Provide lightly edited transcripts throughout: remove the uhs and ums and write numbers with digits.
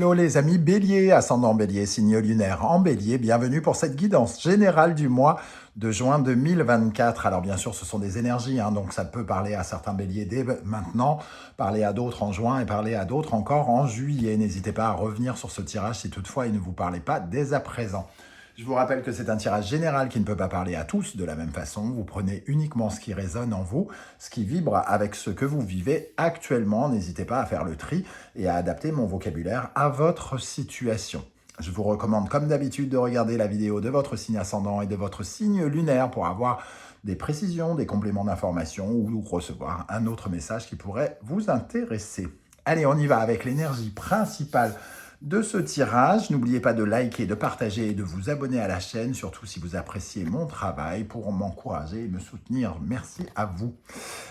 Hello les amis Bélier, ascendant Bélier, signe lunaire en Bélier, bienvenue pour cette guidance générale du mois de juin 2024. Alors bien sûr ce sont des énergies, donc ça peut parler à certains Béliers dès maintenant, parler à d'autres en juin et parler à d'autres encore en juillet. N'hésitez pas à revenir sur ce tirage si toutefois il ne vous parlait pas dès à présent. Je vous rappelle que c'est un tirage général qui ne peut pas parler à tous de la même façon. Vous prenez uniquement ce qui résonne en vous, ce qui vibre avec ce que vous vivez actuellement. N'hésitez pas à faire le tri et à adapter mon vocabulaire à votre situation. Je vous recommande comme d'habitude de regarder la vidéo de votre signe ascendant et de votre signe lunaire pour avoir des précisions, des compléments d'information ou recevoir un autre message qui pourrait vous intéresser. Allez, on y va avec l'énergie principale de ce tirage. N'oubliez pas de liker, de partager et de vous abonner à la chaîne, surtout si vous appréciez mon travail pour m'encourager et me soutenir. Merci à vous.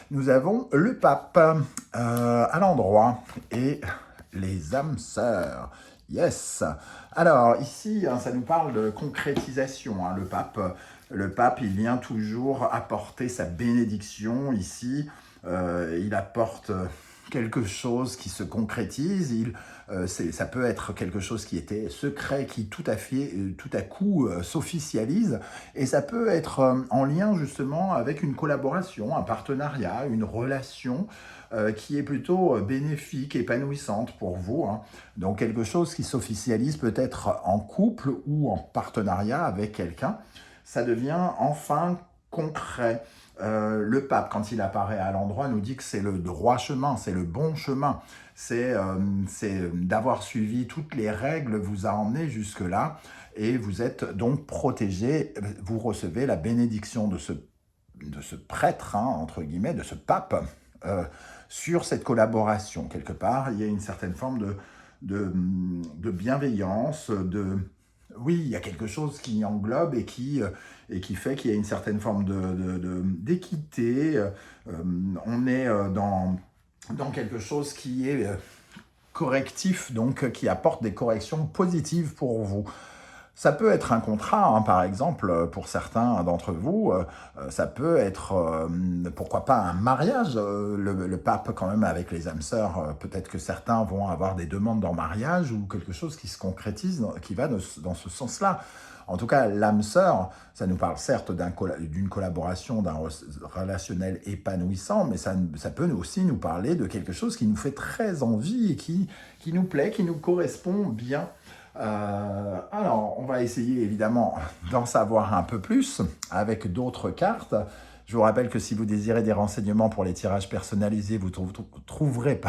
Nous avons le pape à l'endroit et les âmes sœurs. Yes. Alors ici, ça nous parle de concrétisation. Le pape, il vient toujours apporter sa bénédiction. Ici, il apporte quelque chose qui se concrétise. Ça peut être quelque chose qui était secret, qui tout à coup s'officialise. Et ça peut être en lien justement avec une collaboration, un partenariat, une relation qui est plutôt bénéfique, épanouissante pour vous. Donc quelque chose qui s'officialise peut-être en couple ou en partenariat avec quelqu'un. Ça devient enfin concret. Le pape, quand il apparaît à l'endroit, nous dit que c'est le droit chemin, c'est le bon chemin. C'est d'avoir suivi toutes les règles vous a emmené jusque-là et vous êtes donc protégé. Vous recevez la bénédiction de ce prêtre, entre guillemets, de ce pape, sur cette collaboration. Quelque part, il y a une certaine forme de bienveillance, oui, il y a quelque chose qui englobe et qui fait qu'il y a une certaine forme d'équité. On est dans quelque chose qui est correctif, donc qui apporte des corrections positives pour vous. Ça peut être un contrat, par exemple, pour certains d'entre vous, ça peut être, pourquoi pas, un mariage. Le pape, quand même, avec les âmes sœurs, peut-être que certains vont avoir des demandes en mariage ou quelque chose qui se concrétise, qui va dans ce sens-là. En tout cas, l'âme sœur, ça nous parle certes d'une collaboration, d'un relationnel épanouissant, mais ça peut aussi nous parler de quelque chose qui nous fait très envie et qui nous plaît, qui nous correspond bien. Alors, on va essayer évidemment d'en savoir un peu plus avec d'autres cartes. Je vous rappelle que si vous désirez des renseignements pour les tirages personnalisés, vous trouverez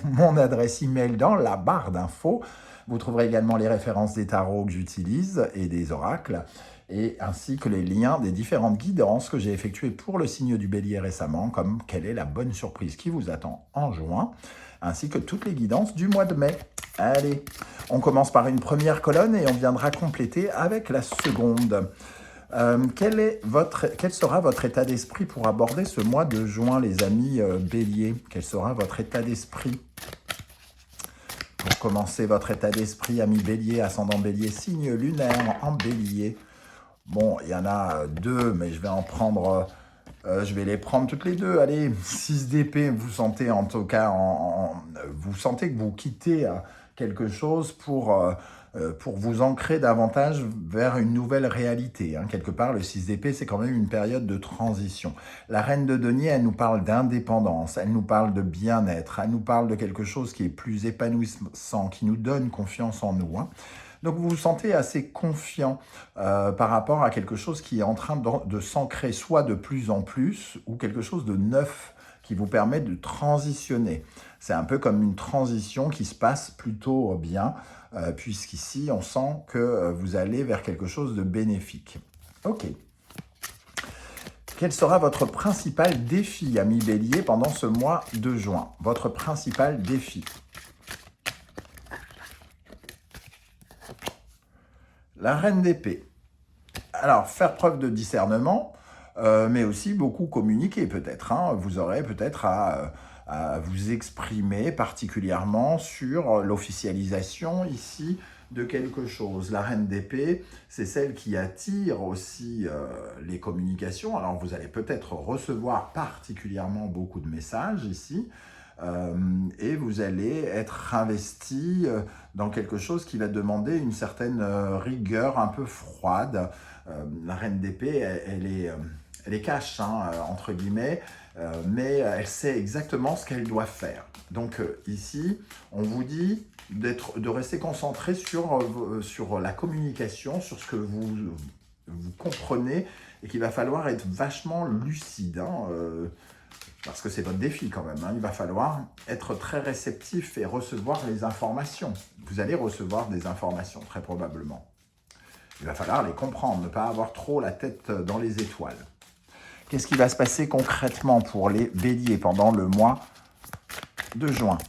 mon adresse email dans la barre d'infos. Vous trouverez également les références des tarots que j'utilise et des oracles, et ainsi que les liens des différentes guidances que j'ai effectuées pour le signe du Bélier récemment, comme quelle est la bonne surprise qui vous attend en juin, ainsi que toutes les guidances du mois de mai. Allez, on commence par une première colonne et on viendra compléter avec la seconde. Quel sera votre état d'esprit pour aborder ce mois de juin, les amis Bélier? Quel sera votre état d'esprit? Pour commencer votre état d'esprit, ami Bélier, ascendant Bélier, signe lunaire en Bélier. Bon, il y en a deux, mais je vais en prendre... je vais les prendre toutes les deux. Allez, 6 d'épée, vous sentez en tout cas, vous sentez que vous quittez quelque chose pour vous ancrer davantage vers une nouvelle réalité. Quelque part, le 6 d'épée, c'est quand même une période de transition. La reine de denier, elle nous parle d'indépendance, elle nous parle de bien-être, elle nous parle de quelque chose qui est plus épanouissant, qui nous donne confiance en nous. Donc vous vous sentez assez confiant par rapport à quelque chose qui est en train de s'ancrer soit de plus en plus ou quelque chose de neuf qui vous permet de transitionner. C'est un peu comme une transition qui se passe plutôt bien puisqu'ici on sent que vous allez vers quelque chose de bénéfique. Ok. Quel sera votre principal défi, ami Bélier, pendant ce mois de juin? Votre principal défi? La reine d'épée. Alors, faire preuve de discernement, mais aussi beaucoup communiquer peut-être. Vous aurez peut-être à vous exprimer particulièrement sur l'officialisation ici de quelque chose. La reine d'épée, c'est celle qui attire aussi les communications. Alors, vous allez peut-être recevoir particulièrement beaucoup de messages ici, et vous allez être investi dans quelque chose qui va demander une certaine rigueur un peu froide. La reine d'épée, elle est cash, hein, entre guillemets, mais elle sait exactement ce qu'elle doit faire. Donc ici, on vous dit de rester concentré sur la communication, sur ce que vous comprenez, et qu'il va falloir être vachement lucide, hein, parce que c'est votre défi quand même, hein. Il va falloir être très réceptif et recevoir les informations. Vous allez recevoir des informations, très probablement. Il va falloir les comprendre, ne pas avoir trop la tête dans les étoiles. Qu'est-ce qui va se passer concrètement pour les béliers pendant le mois de juin?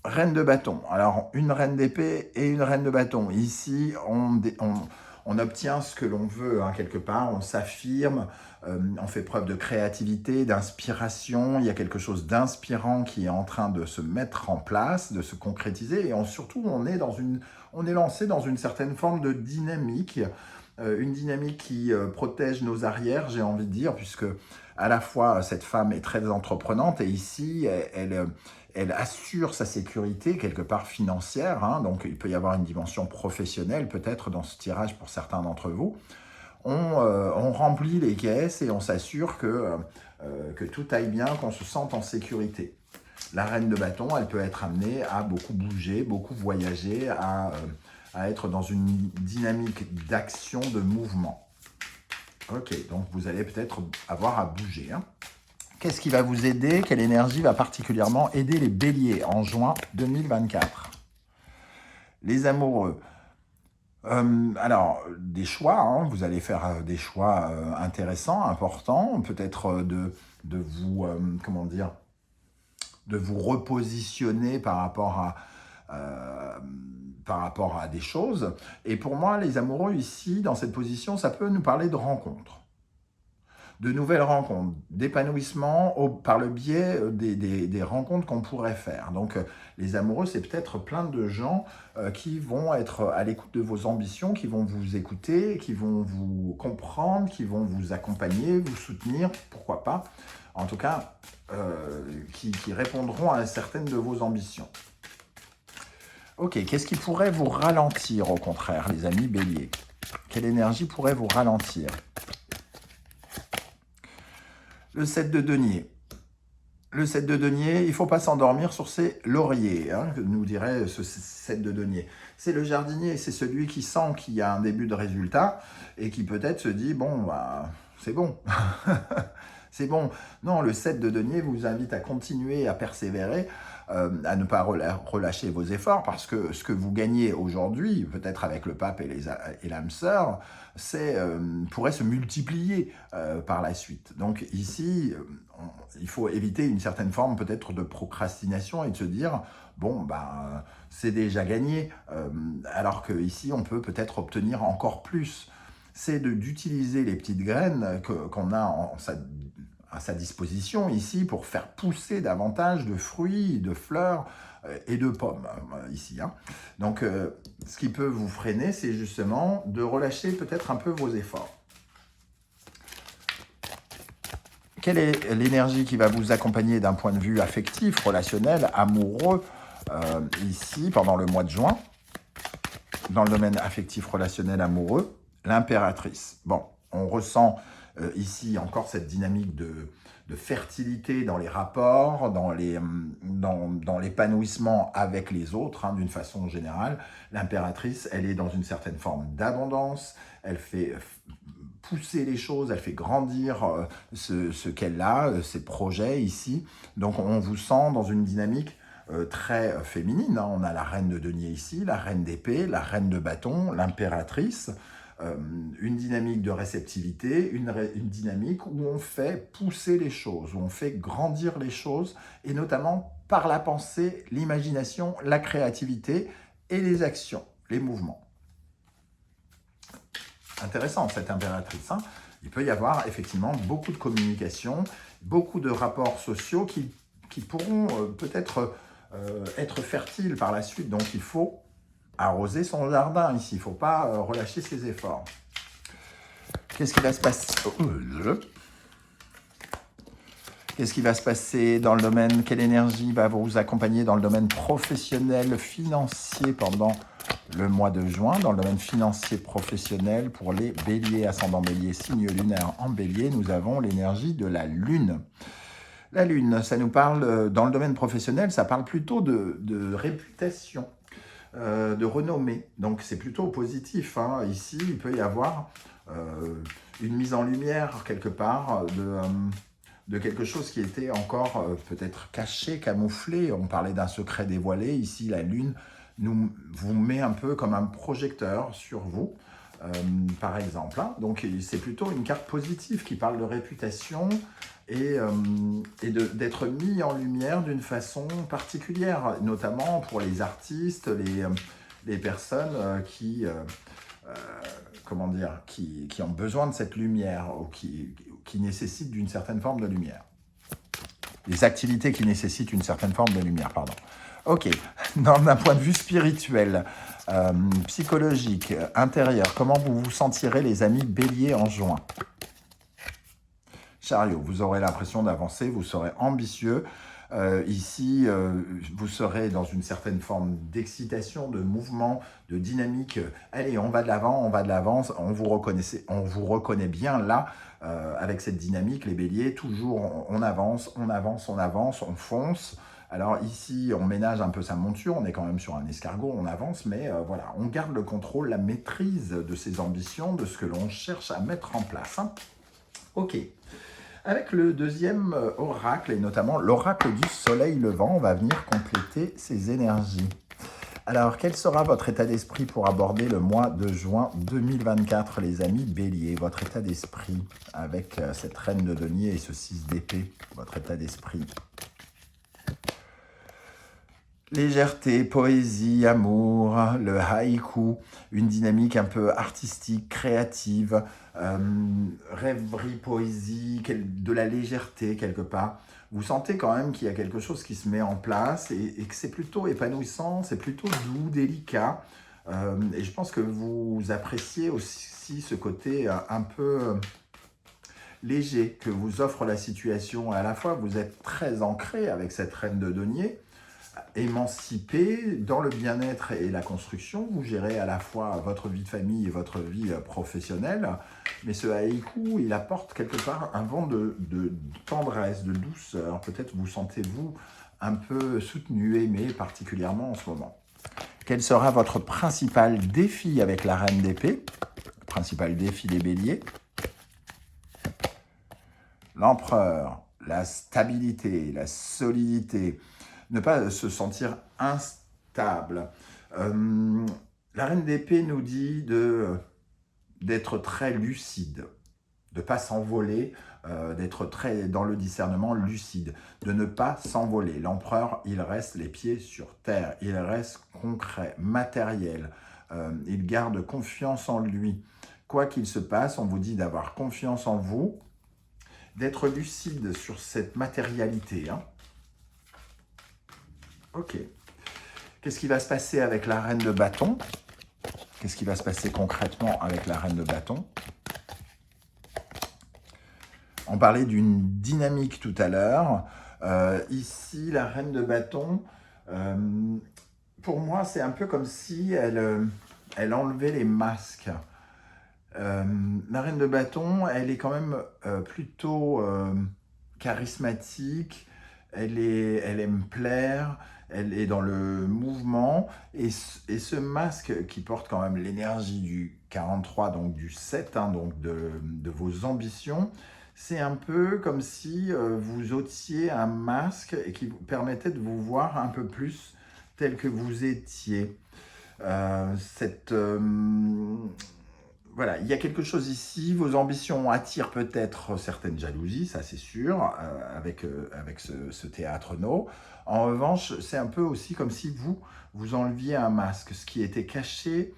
Reine de bâton. Alors, une reine d'épée et une reine de bâton. Ici, on obtient ce que l'on veut, hein, quelque part. On s'affirme, on fait preuve de créativité, d'inspiration. Il y a quelque chose d'inspirant qui est en train de se mettre en place, de se concrétiser. Et surtout, on est lancé dans une certaine forme de dynamique. Une dynamique qui protège nos arrières, j'ai envie de dire, puisque à la fois cette femme est très entreprenante et ici, elle assure sa sécurité quelque part financière, hein, donc il peut y avoir une dimension professionnelle peut-être dans ce tirage pour certains d'entre vous. On remplit les caisses et on s'assure que tout aille bien, qu'on se sente en sécurité. La reine de bâton, elle peut être amenée à beaucoup bouger, beaucoup voyager, à être dans une dynamique d'action, de mouvement. Ok, donc vous allez peut-être avoir à bouger, hein. Qu'est-ce qui va vous aider? Quelle énergie va particulièrement aider les béliers en juin 2024? Les amoureux. Alors, des choix, hein, vous allez faire des choix intéressants, importants, peut-être de vous, comment dire, de vous repositionner par rapport à des choses. Et pour moi, les amoureux ici, dans cette position, ça peut nous parler de rencontres, de nouvelles rencontres, d'épanouissement par le biais des rencontres qu'on pourrait faire. Donc, les amoureux, c'est peut-être plein de gens qui vont être à l'écoute de vos ambitions, qui vont vous écouter, qui vont vous comprendre, qui vont vous accompagner, vous soutenir, pourquoi pas. En tout cas, qui répondront à certaines de vos ambitions. Ok, qu'est-ce qui pourrait vous ralentir au contraire, les amis béliers? Quelle énergie pourrait vous ralentir? Le 7 de denier. Le 7 de denier, il ne faut pas s'endormir sur ses lauriers, hein, nous dirait ce 7 de denier. C'est le jardinier, c'est celui qui sent qu'il y a un début de résultat et qui peut-être se dit, bon, bah, c'est bon. C'est bon. Non, le 7 de denier vous invite à continuer à persévérer, à ne pas relâcher vos efforts, parce que ce que vous gagnez aujourd'hui, peut-être avec le pape et l'âme sœur, pourrait se multiplier par la suite. Donc ici, il faut éviter une certaine forme peut-être de procrastination et de se dire, bon, ben, c'est déjà gagné, alors qu'ici, on peut peut-être obtenir encore plus. C'est d'utiliser les petites graines qu'on a à sa disposition ici pour faire pousser davantage de fruits, de fleurs et de pommes ici, hein. Donc, ce qui peut vous freiner, c'est justement de relâcher peut-être un peu vos efforts. Quelle est l'énergie qui va vous accompagner d'un point de vue affectif, relationnel, amoureux, ici, pendant le mois de juin, dans le domaine affectif, relationnel, amoureux? L'impératrice. Bon, on ressent ici encore cette dynamique de fertilité dans les rapports, dans l'épanouissement avec les autres, hein, d'une façon générale. L'impératrice, elle est dans une certaine forme d'abondance, elle fait pousser les choses, elle fait grandir ce qu'elle a, ses projets ici. Donc on vous sent dans une dynamique très féminine, hein. On a la reine de denier ici, la reine d'épée, la reine de bâton, l'impératrice. Une dynamique de réceptivité, une dynamique où on fait pousser les choses, où on fait grandir les choses, et notamment par la pensée, l'imagination, la créativité et les actions, les mouvements. Intéressant cette impératrice, hein. Il peut y avoir effectivement beaucoup de communication, beaucoup de rapports sociaux qui pourront peut-être être fertiles par la suite, donc il faut arroser son jardin ici, il ne faut pas relâcher ses efforts. Qu'est-ce qui va se passer? Qu'est-ce qui va se passer dans le domaine, quelle énergie va vous accompagner dans le domaine professionnel, financier pendant le mois de juin? Dans le domaine financier professionnel, pour les béliers, ascendant bélier, signe lunaire en bélier, nous avons l'énergie de la lune. La lune, ça nous parle, dans le domaine professionnel, ça parle plutôt de réputation, de renommée. Donc c'est plutôt positif, hein. Ici, il peut y avoir une mise en lumière quelque part de quelque chose qui était encore peut-être caché, camouflé. On parlait d'un secret dévoilé. Ici, la lune vous met un peu comme un projecteur sur vous, par exemple, hein. Donc c'est plutôt une carte positive qui parle de réputation et d'être mis en lumière d'une façon particulière, notamment pour les artistes, les personnes comment dire, qui ont besoin de cette lumière ou qui nécessitent d'une certaine forme de lumière. Les activités qui nécessitent une certaine forme de lumière, pardon. Ok, d'un point de vue spirituel, psychologique, intérieur, comment vous vous sentirez les amis béliers en juin? Chariot, vous aurez l'impression d'avancer, vous serez ambitieux. Ici, vous serez dans une certaine forme d'excitation, de mouvement, de dynamique. Allez, on va de l'avant, on va de l'avant. On vous reconnaît bien là, avec cette dynamique, les béliers. Toujours, on avance, on avance, on avance, on fonce. Alors ici, on ménage un peu sa monture, on est quand même sur un escargot, on avance, mais voilà, on garde le contrôle, la maîtrise de ses ambitions, de ce que l'on cherche à mettre en place, hein. Ok. Avec le deuxième oracle, et notamment l'oracle du soleil levant, on va venir compléter ces énergies. Alors, quel sera votre état d'esprit pour aborder le mois de juin 2024, les amis béliers? Votre état d'esprit avec cette reine de denier et ce 6 d'épée, votre état d'esprit. Légèreté, poésie, amour, le haïku, une dynamique un peu artistique, créative, rêverie, poésie, de la légèreté quelque part. Vous sentez quand même qu'il y a quelque chose qui se met en place et que c'est plutôt épanouissant, c'est plutôt doux, délicat. Et je pense que vous appréciez aussi ce côté un peu léger que vous offre la situation. À la fois, vous êtes très ancré avec cette reine de denier, émancipé dans le bien-être et la construction. Vous gérez à la fois votre vie de famille et votre vie professionnelle. Mais ce haïku, il apporte quelque part un vent de tendresse, de douceur. Peut-être vous sentez-vous un peu soutenu, aimé, particulièrement en ce moment. Quel sera votre principal défi avec la reine d'épée? Le principal défi des béliers? L'empereur, la stabilité, la solidité, ne pas se sentir instable. La reine d'épée nous dit d'être très lucide, de ne pas s'envoler, d'être très dans le discernement lucide, de ne pas s'envoler. L'empereur, il reste les pieds sur terre, il reste concret, matériel, il garde confiance en lui. Quoi qu'il se passe, on vous dit d'avoir confiance en vous, d'être lucide sur cette matérialité, hein. Ok. Qu'est-ce qui va se passer avec la reine de bâton? Qu'est-ce qui va se passer concrètement avec la reine de bâton? On parlait d'une dynamique tout à l'heure. Ici, la reine de bâton, pour moi, c'est un peu comme si elle enlevait les masques. La reine de bâton, elle est quand même plutôt charismatique, elle aime plaire, elle est dans le mouvement, et ce masque qui porte quand même l'énergie du 43, donc du 7, hein, donc de vos ambitions, c'est un peu comme si vous ôtiez un masque et qui vous permettait de vous voir un peu plus tel que vous étiez. Voilà, il y a quelque chose ici, vos ambitions attirent peut-être certaines jalousies, ça c'est sûr, avec ce théâtre no. En revanche, c'est un peu aussi comme si vous enleviez un masque. Ce qui était caché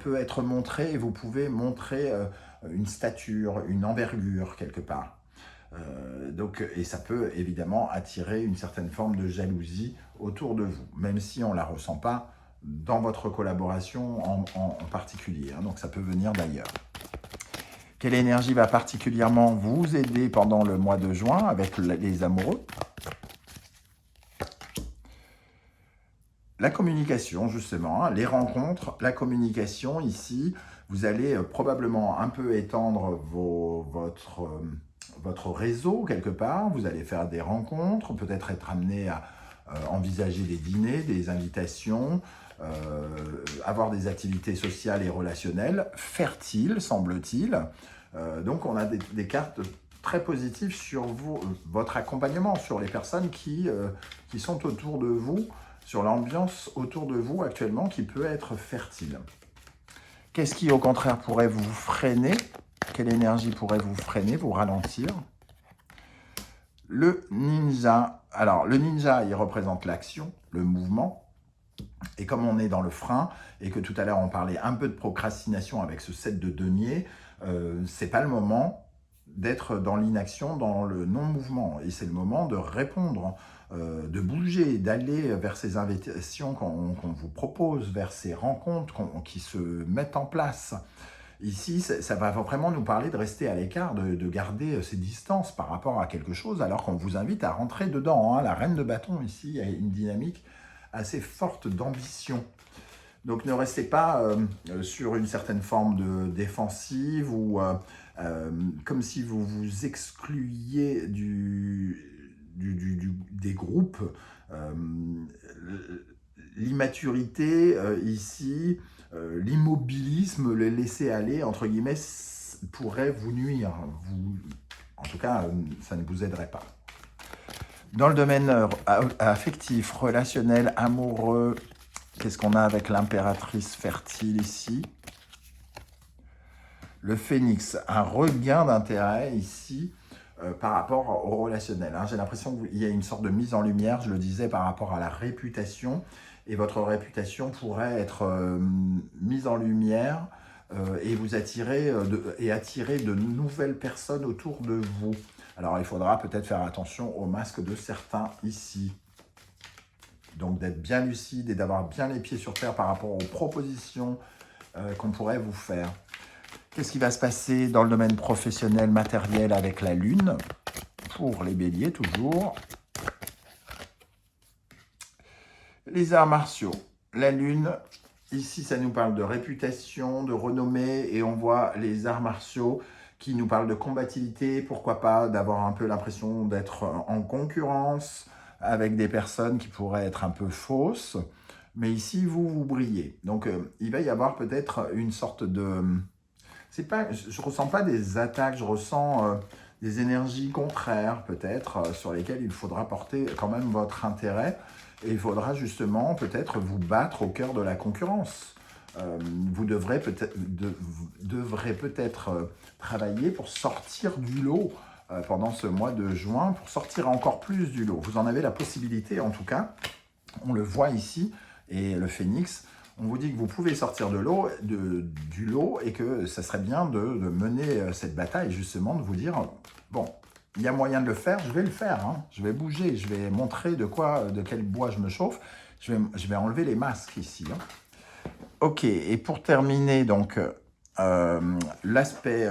peut être montré et vous pouvez montrer une stature, une envergure quelque part. Et ça peut évidemment attirer une certaine forme de jalousie autour de vous, même si on ne la ressent pas dans votre collaboration en particulier, hein, donc ça peut venir d'ailleurs. Quelle énergie va particulièrement vous aider pendant le mois de juin avec les amoureux? La communication, justement, hein, les rencontres, la communication, ici, vous allez probablement un peu étendre votre réseau quelque part, vous allez faire des rencontres, peut-être être amené à envisager des dîners, des invitations, avoir des activités sociales et relationnelles, fertiles, semble-t-il. Donc on a des cartes très positives sur votre accompagnement, sur les personnes qui sont autour de vous, sur l'ambiance autour de vous actuellement qui peut être fertile. Qu'est-ce qui, au contraire, pourrait vous freiner? Quelle énergie pourrait vous freiner, vous ralentir? Le ninja. Alors, le ninja, il représente l'action, le mouvement. Et comme on est dans le frein, et que tout à l'heure, on parlait un peu de procrastination avec ce 7 de denier, c'est pas le moment d'être dans l'inaction, dans le non-mouvement. Et c'est le moment de répondre, de bouger, d'aller vers ces invitations qu'on vous propose, vers ces rencontres qui se mettent en place. Ici, ça va vraiment nous parler de rester à l'écart, de garder ces distances par rapport à quelque chose, alors qu'on vous invite à rentrer dedans. Hein. La reine de bâton, ici, a une dynamique assez forte d'ambition. Donc ne restez pas sur une certaine forme de défensive ou comme si vous vous excluiez des groupes. L'immaturité ici, l'immobilisme, le laisser aller, entre guillemets, pourrait vous nuire. En tout cas, ça ne vous aiderait pas. Dans le domaine affectif, relationnel, amoureux, qu'est-ce qu'on a avec l'impératrice fertile ici? Le phénix, un regain d'intérêt ici par rapport au relationnel. Hein. J'ai l'impression qu'il y a une sorte de mise en lumière, je le disais, par rapport à la réputation. Et votre réputation pourrait être mise en lumière et vous attirer de nouvelles personnes autour de vous. Alors, il faudra peut-être faire attention au masque de certains ici. Donc, d'être bien lucide et d'avoir bien les pieds sur terre par rapport aux propositions qu'on pourrait vous faire. Qu'est-ce qui va se passer dans le domaine professionnel, matériel avec la Lune? Pour les béliers, toujours. Les arts martiaux. La Lune, ici, ça nous parle de réputation, de renommée, et on voit les arts martiaux qui nous parlent de combativité, pourquoi pas, d'avoir un peu l'impression d'être en concurrence avec des personnes qui pourraient être un peu fausses. Mais ici, vous brillez. Donc, il va y avoir peut-être une sorte de... je ne ressens pas des attaques, je ressens des énergies contraires peut-être, sur lesquelles il faudra porter quand même votre intérêt. Et il faudra justement peut-être vous battre au cœur de la concurrence. Vous devrez peut-être travailler pour sortir du lot pendant ce mois de juin, pour sortir encore plus du lot. Vous en avez la possibilité en tout cas, on le voit ici, et le phénix, on vous dit que vous pouvez sortir du lot et que ça serait bien de mener cette bataille, justement, de vous dire, bon, il y a moyen de le faire, je vais le faire, hein. Je vais bouger, je vais montrer de quel bois je me chauffe, je vais enlever les masques ici. Hein. Ok, et pour terminer, donc, l'aspect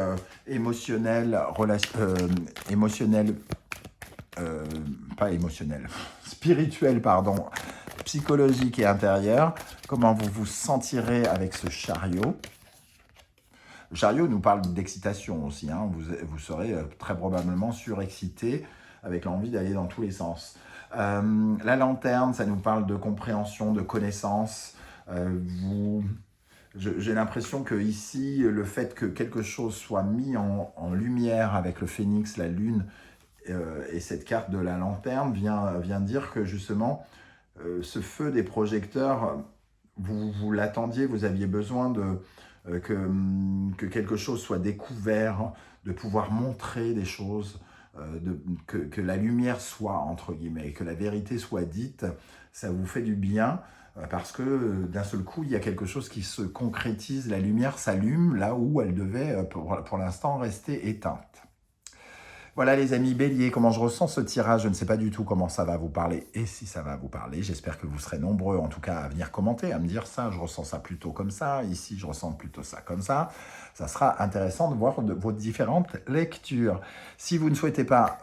spirituel, pardon, psychologique et intérieur, comment vous vous sentirez avec ce chariot. Le chariot nous parle d'excitation aussi, hein. Vous serez très probablement surexcité avec l'envie d'aller dans tous les sens. La lanterne, ça nous parle de compréhension, de connaissance. J'ai l'impression que ici, le fait que quelque chose soit mis en lumière avec le phénix, la lune et cette carte de la lanterne vient dire que justement, ce feu des projecteurs, vous l'attendiez, vous aviez besoin que quelque chose soit découvert, de pouvoir montrer des choses, que la lumière soit, entre guillemets, que la vérité soit dite, ça vous fait du bien, parce que d'un seul coup, il y a quelque chose qui se concrétise, la lumière s'allume là où elle devait, pour l'instant, rester éteinte. Voilà les amis béliers, comment je ressens ce tirage, je ne sais pas du tout comment ça va vous parler et si ça va vous parler. J'espère que vous serez nombreux en tout cas à venir commenter, à me dire ça, je ressens ça plutôt comme ça, ici je ressens plutôt ça comme ça. Ça sera intéressant de voir vos différentes lectures. Si vous ne souhaitez pas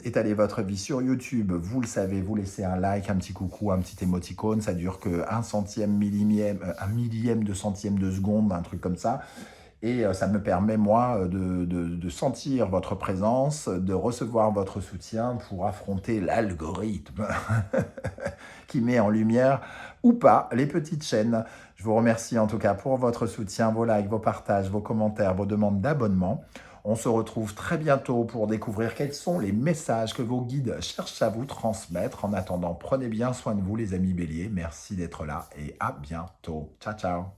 étaler votre vie sur YouTube, vous le savez, vous laissez un like, un petit coucou, un petit émoticône, ça dure que un centième, un millième de centième de seconde, un truc comme ça. Et ça me permet, moi, de sentir votre présence, de recevoir votre soutien pour affronter l'algorithme qui met en lumière ou pas les petites chaînes. Je vous remercie en tout cas pour votre soutien, vos likes, vos partages, vos commentaires, vos demandes d'abonnement. On se retrouve très bientôt pour découvrir quels sont les messages que vos guides cherchent à vous transmettre. En attendant, prenez bien soin de vous les amis béliers. Merci d'être là et à bientôt. Ciao, ciao.